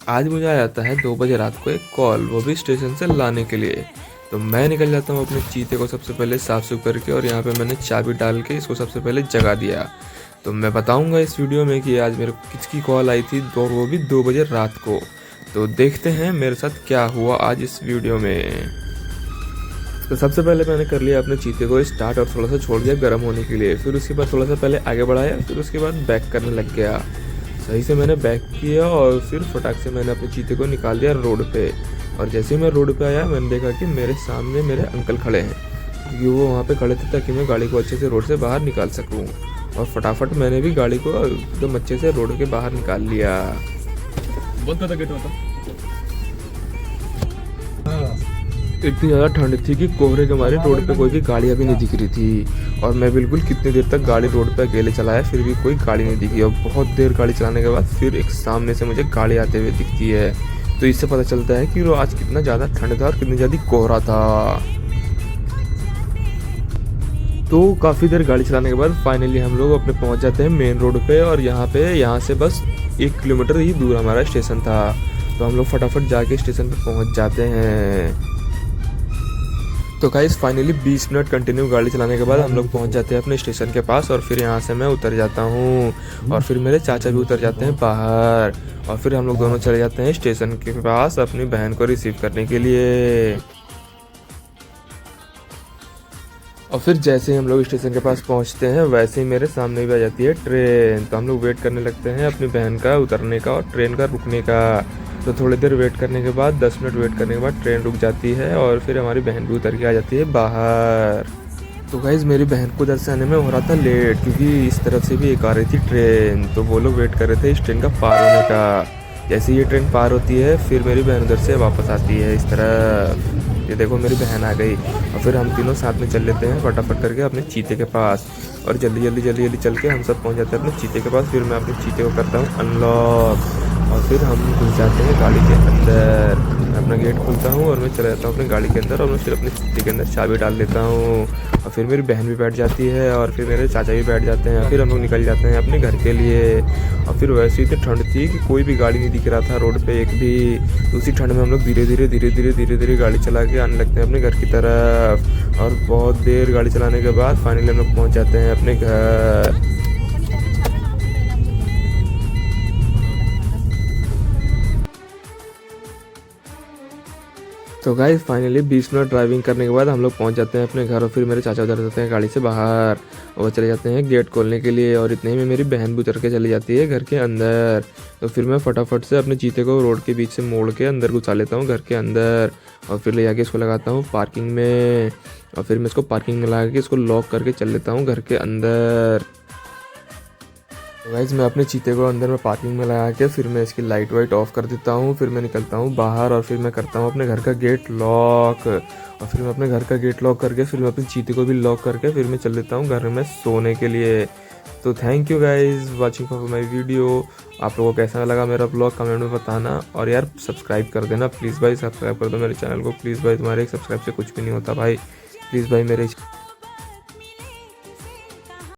आज मुझे आ जाता है 2 बजे रात को एक कॉल, वो भी स्टेशन से लाने के लिए। तो मैं निकल जाता हूँ अपने चीते को सबसे पहले साफ़ सुफ करके, और यहाँ पे मैंने चाबी डाल के इसको सबसे पहले जगा दिया। तो मैं बताऊँगा इस वीडियो में कि आज मेरे को किसकी कॉल आई थी, और वो भी 2 बजे रात को। तो देखते हैं मेरे साथ क्या हुआ आज इस वीडियो में। तो सबसे पहले मैंने कर लिया अपने चीते को स्टार्ट और थोड़ा सा छोड़ दिया गर्म होने के लिए। फिर उसके बाद थोड़ा सा पहले आगे बढ़ाया, फिर उसके बाद बैक करने लग गया। सही से मैंने बैक किया और फिर फटाक से मैंने अपने चीते को निकाल दिया रोड पे। और जैसे ही मैं रोड पे आया, मैंने देखा कि मेरे सामने मेरे अंकल खड़े हैं, क्योंकि वो वहाँ पे खड़े थे ताकि मैं गाड़ी को अच्छे से रोड से बाहर निकाल सकूँ। और फटाफट मैंने भी गाड़ी को एकदम अच्छे से रोड के बाहर निकाल लिया। बहुत ज्यादा गेट होता। इतनी ज़्यादा ठंड थी कि कोहरे के मारे रोड पे कोई भी गाड़ियाँ भी नहीं दिख रही थी। और मैं बिल्कुल कितनी देर तक गाड़ी रोड पे अकेले चलाया, फिर भी कोई गाड़ी नहीं दिखी। और बहुत देर गाड़ी चलाने के बाद फिर एक सामने से मुझे गाड़ी आते हुए दिखती है। तो इससे पता चलता है कि वो आज कितना ज़्यादा ठंड था और कितनी ज़्यादा कोहरा था। तो काफ़ी देर गाड़ी चलाने के बाद फाइनली हम लोग अपने पहुंच जाते हैं मेन रोड पे। और यहाँ से बस 1 किलोमीटर ही दूर हमारा स्टेशन था। तो हम लोग फटाफट जाके स्टेशन पे पहुंच जाते हैं। तो गाइस फाइनली 20 मिनट कंटिन्यू गाड़ी चलाने के बाद हम लोग पहुंच जाते हैं अपने स्टेशन के पास। और फिर यहाँ से मैं उतर जाता हूँ, और फिर मेरे चाचा भी उतर जाते हैं बाहर। और फिर हम लोग दोनों चले जाते हैं स्टेशन के पास अपनी बहन को रिसीव करने के लिए। और फिर जैसे ही हम लोग स्टेशन के पास पहुंचते हैं, वैसे ही मेरे सामने भी आ जाती है ट्रेन। तो हम लोग वेट करने लगते हैं अपनी बहन का उतरने का और ट्रेन का रुकने का। तो थोड़ी देर वेट करने के बाद 10 मिनट वेट करने के बाद ट्रेन रुक जाती है, और फिर हमारी बहन भी उतर के आ जाती है बाहर। तो गाइज़ मेरी बहन को उधर से आने में हो रहा था लेट, क्योंकि इस तरफ से भी एक आ रही थी ट्रेन। तो वो लोग वेट कर रहे थे इस ट्रेन का पार होने का। जैसे ये ट्रेन पार होती है, फिर मेरी बहन उधर से वापस आती है इस तरह। ये देखो मेरी बहन आ गई। और फिर हम तीनों साथ में चल लेते हैं फटाफट करके अपने चीते के पास। और जल्दी चल के हम सब पहुंच जाते हैं अपने चीते के पास। फिर मैं अपने चीते को करता हूँ अनलॉक, और फिर हम घुस जाते हैं गाड़ी के अंदर। मैं अपना गेट खोलता हूँ और मैं चला जाता हूँ अपनी गाड़ी के अंदर, और मैं फिर अपने चीते के अंदर चाबी डाल देता हूँ। और फिर मेरी बहन भी बैठ जाती है, और फिर मेरे चाचा भी बैठ जाते हैं। फिर हम लोग निकल जाते हैं अपने घर के लिए। और फिर वैसे इतनी ठंड थी कि कोई भी गाड़ी नहीं दिख रहा था रोड पे एक भी। तो उसी ठंड में हम लोग धीरे धीरे गाड़ी चला के आने लगते हैं अपने घर की तरफ। और बहुत देर गाड़ी चलाने के बाद फाइनली हम लोग पहुँच जाते हैं अपने घर। तो गाइस फाइनली 20 मिनट ड्राइविंग करने के बाद हम लोग पहुंच जाते हैं अपने घर। और फिर मेरे चाचा उतर जाते हैं गाड़ी से बाहर, और वो चले जाते हैं गेट खोलने के लिए। और इतने में मेरी बहन भी उतर के चली जाती है घर के अंदर। तो फिर मैं फटाफट से अपने चीते को रोड के बीच से मोड़ के अंदर घुसा लेता हूँ घर के अंदर। और फिर ले जाके इसको लगाता हूँ पार्किंग में। और फिर मैं इसको पार्किंग में लगा के इसको लॉक करके चल लेता हूँ घर के अंदर। तो गाइस मैं अपने चीते को अंदर में पार्किंग में लगा के फिर मैं इसकी लाइट वाइट ऑफ कर देता हूँ। फिर मैं निकलता हूँ बाहर, और फिर मैं करता हूँ अपने घर का गेट लॉक। और फिर मैं अपने घर का गेट लॉक करके फिर मैं अपने चीते को भी लॉक करके फिर मैं चल देता हूँ घर में सोने के लिए। तो thank you guys watching for my video. आप लोगों को कैसा लगा मेरा ब्लॉग कमेंट में बताना। और यार सब्सक्राइब कर देना प्लीज़ भाई, सब्सक्राइब कर दो मेरे चैनल को प्लीज़ भाई। तुम्हारे एक सब्सक्राइब से कुछ भी नहीं होता भाई, प्लीज़ भाई मेरे